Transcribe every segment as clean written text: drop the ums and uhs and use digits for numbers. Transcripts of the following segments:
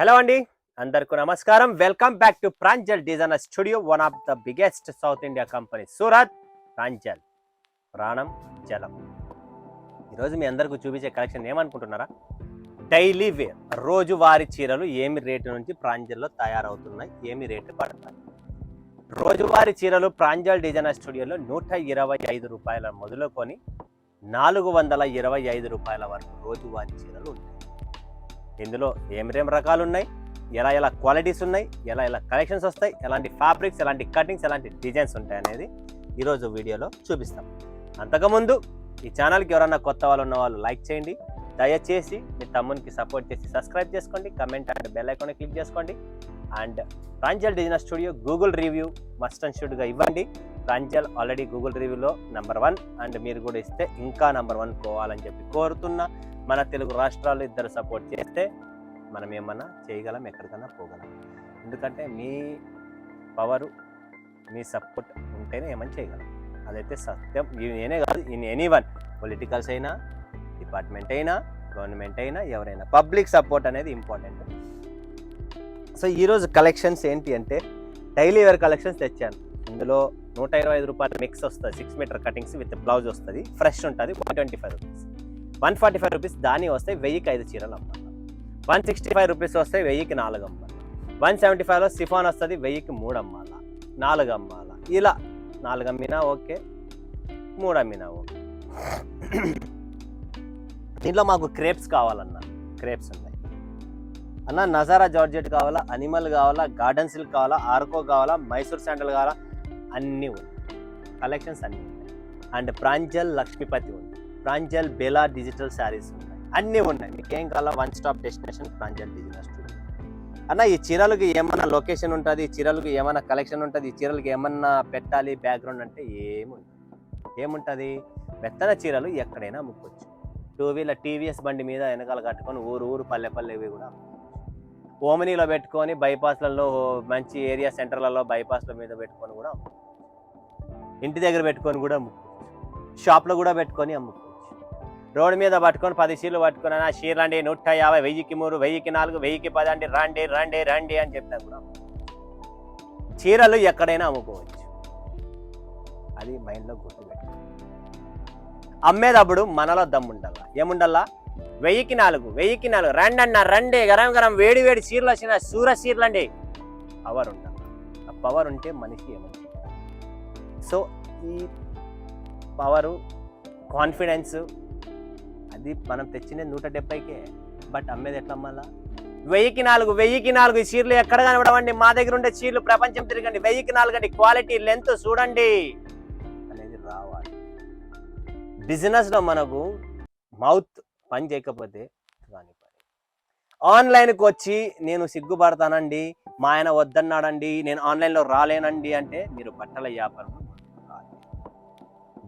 Hello అండి, అందరికీ నమస్కారం. Welcome back to Pranjal designer studio, one of the biggest south India company Surat. Pranjal, ప్రాణం జలం. ఈరోజు మీ అందరికీ చూపించే కలెక్షన్ ఏమనుకుంటున్నారా? డైలీ వేర్ రోజువారీ చీరలు ఏమి రేటు నుంచి ప్రాంజల్లో తయారవుతున్నాయి, ఏమి రేటు పడతాయి. రోజువారీ చీరలు ప్రాంజల్ డిజైనర్ స్టూడియోలో 125 రూపాయల మొదలుకొని 425 రూపాయల వరకు రోజువారీ చీరలు ఉంటాయి. ఇందులో ఏం రకాలు ఉన్నాయి, ఎలా క్వాలిటీస్ ఉన్నాయి, ఎలా కలెక్షన్స్ వస్తాయి, ఎలాంటి ఫ్యాబ్రిక్స్, ఎలాంటి కటింగ్స్, ఎలాంటి డిజైన్స్ ఉంటాయి అనేది ఈరోజు వీడియోలో చూపిస్తాం. అంతకుముందు ఈ ఛానల్కి ఎవరన్నా కొత్త వాళ్ళు ఉన్న వాళ్ళు లైక్ చేయండి, దయచేసి మీ తమ్మునికి సపోర్ట్ చేసి సబ్స్క్రైబ్ చేసుకోండి, comment and bell icon click చేసుకోండి. And Pranjal designer studio Google review must and షుడ్గా ఇవ్వండి. ప్రాంజల్ ఆల్రెడీ గూగుల్ రివ్యూలో నెంబర్ 1 అండ్ మీరు కూడా ఇస్తే ఇంకా నెంబర్ 1 పోవాలని చెప్పి కోరుతున్నా. మన తెలుగు రాష్ట్రాలు ఇద్దరు సపోర్ట్ చేస్తే మనం ఏమన్నా చేయగలం, ఎక్కడికన్నా పోగలం. ఎందుకంటే మీ పవరు, మీ సపోర్ట్ ఉంటేనే ఏమన్నా చేయగలం. అదైతే సత్యం. నేనే కాదు, ఇన్ ఎనీవన్, పొలిటికల్స్ అయినా, డిపార్ట్మెంట్ అయినా, గవర్నమెంట్ అయినా, ఎవరైనా పబ్లిక్ సపోర్ట్ అనేది ఇంపార్టెంట్. సో ఈరోజు కలెక్షన్స్ ఏంటి అంటే డైలీ వేర్ కలెక్షన్స్ తెచ్చాను. ఇందులో 125 రూపాయల మిక్స్ వస్తుంది, 6 మీటర్ కటింగ్స్ విత్ బ్లౌజ్ వస్తుంది, ఫ్రెష్ ఉంటుంది. 125 రూపీస్, 145 రూపీస్ దాని వస్తాయి. 1000కి 5 చీరలు అమ్మాలి. 165 రూపీస్ వస్తాయి, 1000కి 4 అమ్మాలి. 175లో సిఫాన్ వస్తుంది, 1000కి 3 అమ్మాల, 4 అమ్మాల. ఇలా 4 అమ్మినా ఓకే, 3 అమ్మినా ఓకే. దీంట్లో మాకు క్రేప్స్ కావాలన్నా క్రేప్స్ ఉన్నాయి అన్న. నజారా జార్జెట్ కావాలా, అనిమల్ కావాలా, గార్డెన్ సిల్క్ కావాలా, ఆర్కో కావాలా, మైసూర్ శాండల్ కావాలా, అన్నీ ఉన్నాయి. కలెక్షన్స్ అన్నీ ఉన్నాయి. అండ్ ప్రాంజల్ లక్ష్మీపతి ఉంది, ప్రాంజల్ బేలా డిజిటల్ శారీస్ ఉన్నాయి, అన్నీ ఉన్నాయి. మీకు ఏం కావాలా, one stop destination Pranjal designer studio అన్న. ఈ చీరలకు ఏమన్నా లొకేషన్ ఉంటుంది, ఈ చీరలకు ఏమన్నా కలెక్షన్ ఉంటుంది, ఈ చీరలకు ఏమన్నా పెట్టాలి బ్యాక్గ్రౌండ్ అంటే ఏముంటుంది. మెత్తన చీరలు ఎక్కడైనా అమ్ముకోవచ్చు. 2 వీలర్ టీవీఎస్ బండి మీద వెనకాల కట్టుకొని ఊరు పల్లె ఇవి కూడా ఓమినీలో పెట్టుకొని, బైపాస్లలో మంచి ఏరియా సెంటర్లలో బైపాస్ల మీద పెట్టుకొని కూడా అమ్ముకోవచ్చు. ఇంటి దగ్గర పెట్టుకొని కూడా అమ్ముకోవచ్చు, షాప్లో కూడా పెట్టుకొని అమ్ముకోవచ్చు. రోడ్డు మీద పట్టుకొని 10 చీరలు పట్టుకొని ఆ చీరలు అండి 150, 1000కి 3, 1000కి 4, 1000కి 10 అండి, రండి అని చెప్పినా కూడా చీరలు ఎక్కడైనా అమ్ముకోవచ్చు. అది మైండ్లో గుర్తుపెట్టు. అమ్మేటప్పుడు మనలో దమ్ముండాలా, ఏముండాలా, 1000కి 4 రండి అన్న, రండి గరం వేడి చీరలు వచ్చిన సూర చీరలు అండి. పవర్ ఉండాలి. ఆ పవర్ ఉంటే మనిషి ఏమన్నా. సో ఈ పవరు, కాన్ఫిడెన్స్ అది మనం తెచ్చింది 170కే. బట్ అమ్మేది ఎట్లా అమ్మాలా? 1000కి 4 చీరలు ఎక్కడ కనబడవండి. మా దగ్గర ఉండే చీరలు ప్రపంచం తిరగండి, 1000కి 4 అండి, క్వాలిటీ లెంత్ చూడండి అనేది రావాలి. బిజినెస్లో మనకు మౌత్ పని చేయకపోతే కానీ ఆన్లైన్కి వచ్చి నేను సిగ్గుపడతానండి, మా ఆయన వద్దన్నాడండి, నేను ఆన్లైన్లో రాలేనండి అంటే మీరు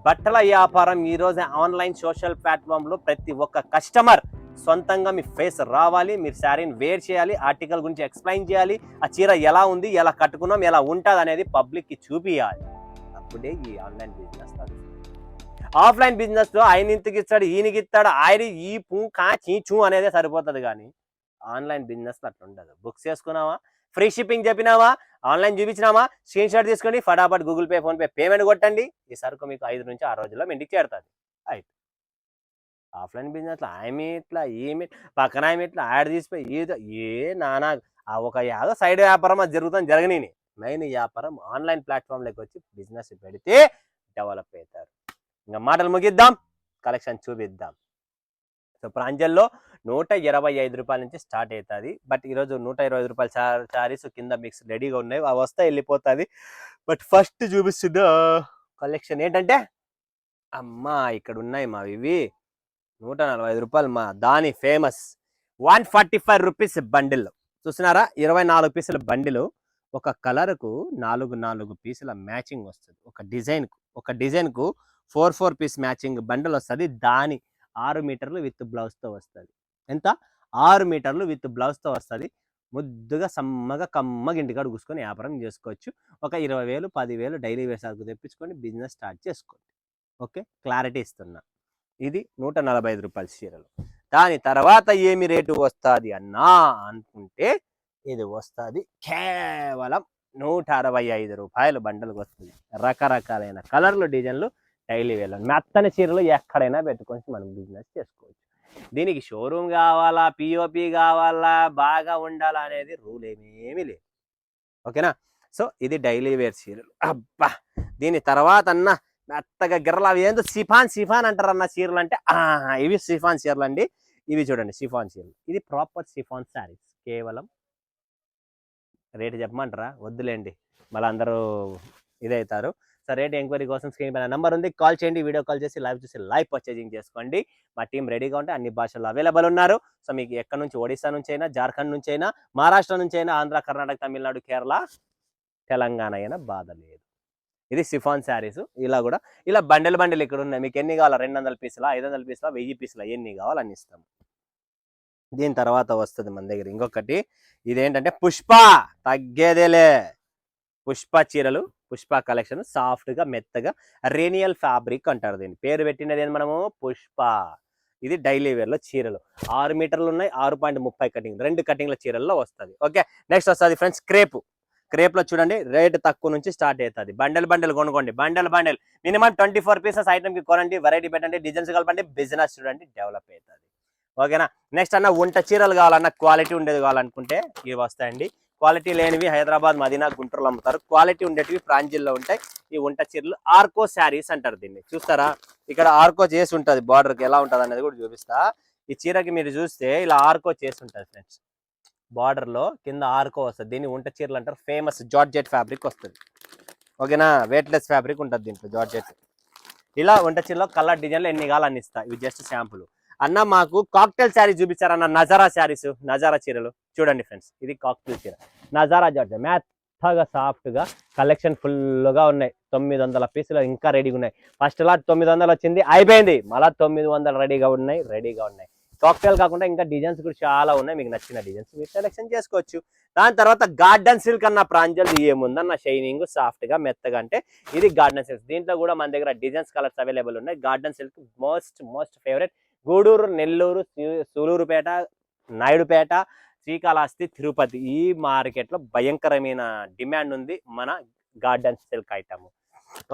బట్టల వ్యాపారం ఈరోజు ఆన్లైన్ సోషల్ ప్లాట్ఫామ్లో ప్రతి ఒక్క కస్టమర్ సొంతంగా మీ ఫేస్ రావాలి, మీరు శారీని వేర్ చేయాలి, ఆర్టికల్ గురించి ఎక్స్ప్లెయిన్ చేయాలి, ఆ చీర ఎలా ఉంది, ఎలా కట్టుకున్నాం, ఎలా ఉంటుంది అనేది పబ్లిక్కి చూపించాలి. అప్పుడే ఈ ఆన్లైన్ బిజినెస్. ఆఫ్లైన్ బిజినెస్లో ఆయన ఇంతకి ఇస్తాడు, ఈయనకి ఇస్తాడు, ఆయన ఈ పూ కా చూ అనేది సరిపోతుంది. కానీ ఆన్లైన్ బిజినెస్లో అట్లా ఉండదు. బుక్స్ చేసుకున్నావా, ఫ్రీ షిప్పింగ్ చెప్పినావా, ఆన్లైన్ చూపించినావా, స్క్రీన్ షాట్ తీసుకొని ఫటాఫట్ గూగుల్ పే, ఫోన్పే పేమెంట్ కొట్టండి, ఈ సరుకు మీకు 5 నుంచి 6 రోజుల్లో మీ ఇంటికి చేరుతుంది. అయితే ఆఫ్లైన్ బిజినెస్లో ఆమె ఇట్లా ఏమి పక్కన ఆమె ఇట్లా యాడ్ తీసిపోయి నానా ఒక యాదో సైడ్ వ్యాపారం అది జరగని మెయిన్ వ్యాపారం ఆన్లైన్ ప్లాట్ఫామ్లోకి వచ్చి బిజినెస్ పెడితే డెవలప్ అవుతారు. ఇంకా మాటలు ముగిద్దాం, కలెక్షన్ చూపిద్దాం. సో ప్రాంజల్లో 125 రూపాయల నుంచి స్టార్ట్ అవుతుంది. బట్ ఈరోజు 120 రూపాయల శారీస్ కింద మిక్స్ రెడీగా ఉన్నాయి, అవి వస్తే వెళ్ళిపోతుంది. బట్ ఫస్ట్ చూపిస్తున్న కలెక్షన్ ఏంటంటే అమ్మా ఇక్కడ ఉన్నాయి మా ఇవి 145 రూపాయలు మా దాని ఫేమస్ 145 రూపీస్ బండిల్. చూస్తున్నారా, 24 పీసుల బండిలు. ఒక కలర్కు 4 పీసుల మ్యాచింగ్ వస్తుంది. ఒక డిజైన్కు 4 పీస్ మ్యాచింగ్ బండల్ వస్తుంది. దాని 6 మీటర్లు విత్ బ్లౌజ్తో వస్తుంది. ఎంత? 6 మీటర్లు విత్ బ్లౌజ్తో వస్తుంది. ముద్దుగా సమ్మగా కమ్మగా ఇంటికాడ కూసుకొని వ్యాపారం చేసుకోవచ్చు. ఒక 20,000 10,000 డైలీ వేర్ సరుకు తెప్పించుకొని బిజినెస్ స్టార్ట్ చేసుకోండి. ఓకే, క్లారిటీ ఇస్తున్నా. ఇది 145 రూపాయల చీరలు. దాని తర్వాత ఏమి రేటు వస్తుంది అన్నా అనుకుంటే ఇది వస్తుంది కేవలం 165 రూపాయలు బండలకు వస్తుంది. రకరకాలైన కలర్లు డిజైన్లు డైలీ వేర్ మెత్తని చీరలు ఎక్కడైనా పెట్టుకొని మనం బిజినెస్ చేసుకోవచ్చు. దీనికి షోరూమ్ కావాలా, పిఓపి కావాలా, బాగా ఉండాలా అనేది రూల్ ఏమీ లేదు. ఓకేనా? సో ఇది డైలీ వేర్ చీరలు. అబ్బా దీని తర్వాత అన్న మెత్తగా గిర్రలు అవి ఏందో సిఫాన్ అంటారన్న చీరలు అంటే ఇవి సిఫాన్ చీరలు అండి. ఇవి చూడండి సిఫాన్ చీరలు. ఇది ప్రాపర్ సిఫాన్ శారీస్. కేవలం రేటు చెప్పమంటారా? వద్దులేండి, మళ్ళీ అందరూ ఇదవుతారు. సో రేట్ ఎంక్వైరీ కోసం స్క్రీన్ పైన నెంబర్ ఉంది, కాల్ చేయండి. వీడియో కాల్ చేసి లైవ్ చూసి లైవ్ పర్చేజింగ్ చేసుకోండి. మా టీం రెడీగా ఉంటే అన్ని భాషల్లో అవైలబుల్ ఉన్నారు. సో మీకు ఎక్కడి నుంచి, ఒడిశా నుంచి అయినా, జార్ఖండ్ నుంచి అయినా, మహారాష్ట్ర నుంచి అయినా, ఆంధ్ర, కర్ణాటక, తమిళనాడు, కేరళ, తెలంగాణ అయినా బాధ లేదు. ఇది సిఫాన్ శారీస్. ఇలా బండెలు ఇక్కడ ఉన్నాయి. మీకు ఎన్ని కావాలా? 200 పీసులా, 500 పీసులా, 1000 పీసులా, ఎన్ని కావాలని ఇస్తాం. దీని తర్వాత వస్తుంది మన దగ్గర ఇంకొకటి. ఇదేంటంటే పుష్ప, తగ్గేదేలే పుష్ప చీరలు, పుష్ప కలెక్షన్. సాఫ్ట్ గా మెత్తగా రేనియల్ ఫ్యాబ్రిక్ అంటారు. దీన్ని పేరు పెట్టినది ఏంటి మనము? పుష్ప. ఇది డైలీ వేర్ లో చీరలు. 6 మీటర్లు ఉన్నాయి, 6.30 కటింగ్, 2 కటింగ్ల చీరల్లో వస్తుంది. ఓకే, నెక్స్ట్ వస్తుంది ఫ్రెండ్స్ క్రేప్. క్రేప్ లో చూడండి రేట్ తక్కువ నుంచి స్టార్ట్ అవుతుంది. బండెల్ కొనుక్కోండి. బండెల్ మినిమం 24 పీసెస్ ఐటమ్ కి కొనండి, వెరైటీ పెట్టండి, డిజైన్స్ కలపండి, బిజినెస్ చూడండి డెవలప్ అవుతుంది. ఓకేనా? నెక్స్ట్ అన్న వంట చీరలు కావాలన్నా, క్వాలిటీ ఉండేది కావాలనుకుంటే ఇవి వస్తాయండి. క్వాలిటీ లేనివి హైదరాబాద్, మదీనా, గుంటూరులో అమ్ముతారు. క్వాలిటీ ఉండేటివి ప్రాంజిల్లో ఉంటాయి. ఈ వంట చీరలు ఆర్కో శారీస్ అంటారు. దీన్ని చూస్తారా? ఇక్కడ ఆర్కో చేసి ఉంటుంది. బార్డర్కి ఎలా ఉంటుంది అనేది కూడా చూపిస్తా. ఈ చీరకి మీరు చూస్తే ఇలా ఆర్కో చేసి ఉంటుంది ఫ్రెండ్స్. బార్డర్ లో కింద ఆర్కో వస్తుంది. దీన్ని వంట చీరలు అంటారు. ఫేమస్ జార్జెట్ ఫ్యాబ్రిక్ వస్తుంది. ఓకేనా? వెయిట్లెస్ ఫ్యాబ్రిక్ ఉంటుంది దీంట్లో జార్జెట్. ఇలా వంట చీరలో కలర్ డిజైన్లు ఎన్ని కావాలని ఇస్తా. ఇవి జస్ట్ శాంపుల్. అన్న మాకు కాక్టైల్ శారీ చూపించారన్న, నజారా శారీస్, నజారా చీరలు చూడండి ఫ్రెండ్స్. ఇది కాక్టైల్ చీర, నజారా జార్జెట్, మెత్తగా సాఫ్ట్ గా కలెక్షన్ ఫుల్ గా ఉన్నాయి. 900 పీసులు ఇంకా రెడీగా ఉన్నాయి. ఫస్ట్ లాట్ 900 వచ్చింది, అయిపోయింది. మళ్ళీ 900 రెడీగా ఉన్నాయి. కాక్టైల్ కాకుండా ఇంకా డిజైన్స్ కూడా చాలా ఉన్నాయి. మీకు నచ్చిన డిజైన్స్ మీరు సెలెక్షన్ చేసుకోవచ్చు. దాని తర్వాత గార్డెన్ సిల్క్ అన్న ప్రాంజల్ ఏముందన్న, షైనింగ్ సాఫ్ట్ గా మెత్తగా అంటే ఇది గార్డెన్ సిల్క్. దీంట్లో కూడా మన దగ్గర డిజైన్స్ కలర్స్ అవైలబుల్ ఉన్నాయి. Garden silk most favourite. Gudur, Nellore, Sullurpeta, Naidupeta, Srikalahasti, Tirupati ఈ మార్కెట్లో భయంకరమైన డిమాండ్ ఉంది మన గార్డెన్ సిల్క్ ఐటమ్.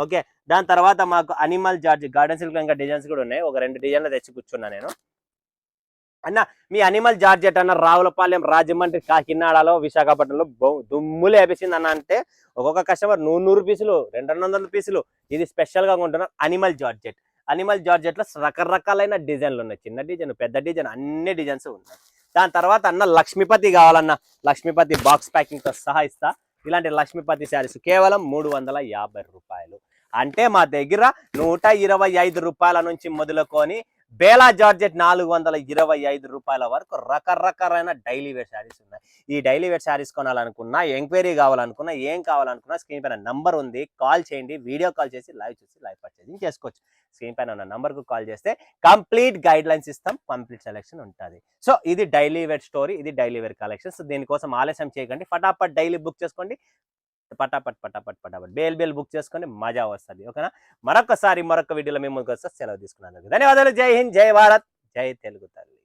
ఓకే, దాని తర్వాత మాకు అనిమల్ జార్జ్ గార్డెన్ సిల్క్ ఇంకా డిజైన్స్ కూడా ఉన్నాయి. ఒక 2 డిజైన్లు తెచ్చి కూర్చున్నా నేను. అన్న మీ అనిమల్ జార్జెట్ అన్న రావులపాలెం, రాజమండ్రి, కాకినాడలో, విశాఖపట్నంలో దుమ్ములు వేపించింది అన్న అంటే ఒక్కొక్క కస్టమర్ 100 పీసులు, 200 పీసులు. ఇది స్పెషల్ గా కొంటున్నారు అనిమల్ జార్జెట్. అనిమల్ జార్జెట్ లో రకరకాలైన డిజైన్లు ఉన్నాయి. చిన్న డిజైన్, పెద్ద డిజైన్, అన్ని డిజైన్స్ ఉన్నాయి. దాని తర్వాత అన్న లక్ష్మీపతి కావాలన్న, లక్ష్మీపతి బాక్స్ ప్యాకింగ్ తో సహా ఇస్తా. ఇలాంటి లక్ష్మీపతి శారీస్ కేవలం 350 రూపాయలు. అంటే మా దగ్గర 125 రూపాయల నుంచి మొదలుకొని బేలా జార్జెట్ 425 రూపాయల వరకు రకరకాలైన డైలీ వేర్ శారీస్ ఉన్నాయి. ఈ డైలీ వేర్ శారీస్ కొనాలనుకున్నా, ఎంక్వైరీ కావాలనుకున్నా, ఏం కావాలనుకున్నా స్క్రీన్ పైన నంబర్ ఉంది, కాల్ చేయండి. వీడియో కాల్ చేసి లైవ్ చూసి లైవ్ పర్చేజింగ్ చేసుకోవచ్చు. స్క్రీన్ పైన ఉన్న నంబర్ కు కాల్ చేస్తే కంప్లీట్ గైడ్ లైన్స్ ఇస్తాం, కంప్లీట్ సెలెక్షన్ ఉంటుంది. సో ఇది డైలీ వేర్ స్టోరీ, ఇది డైలీ వేర్ కలెక్షన్స్. దీనికోసం ఆలస్యం చేయకండి, ఫటాఫట్ డైలీ బుక్ చేసుకోండి. పటాపట్ బేల్ బుక్ చేసుకొని మజా వస్తుంది. ఓకేనా? మరొక వీడియోలో మేము ముందుకు వస్తే సెలవు తీసుకున్నాను. ధన్యవాదాలు. జై హింద్, జై భారత్, జై తెలుగు తల్లి.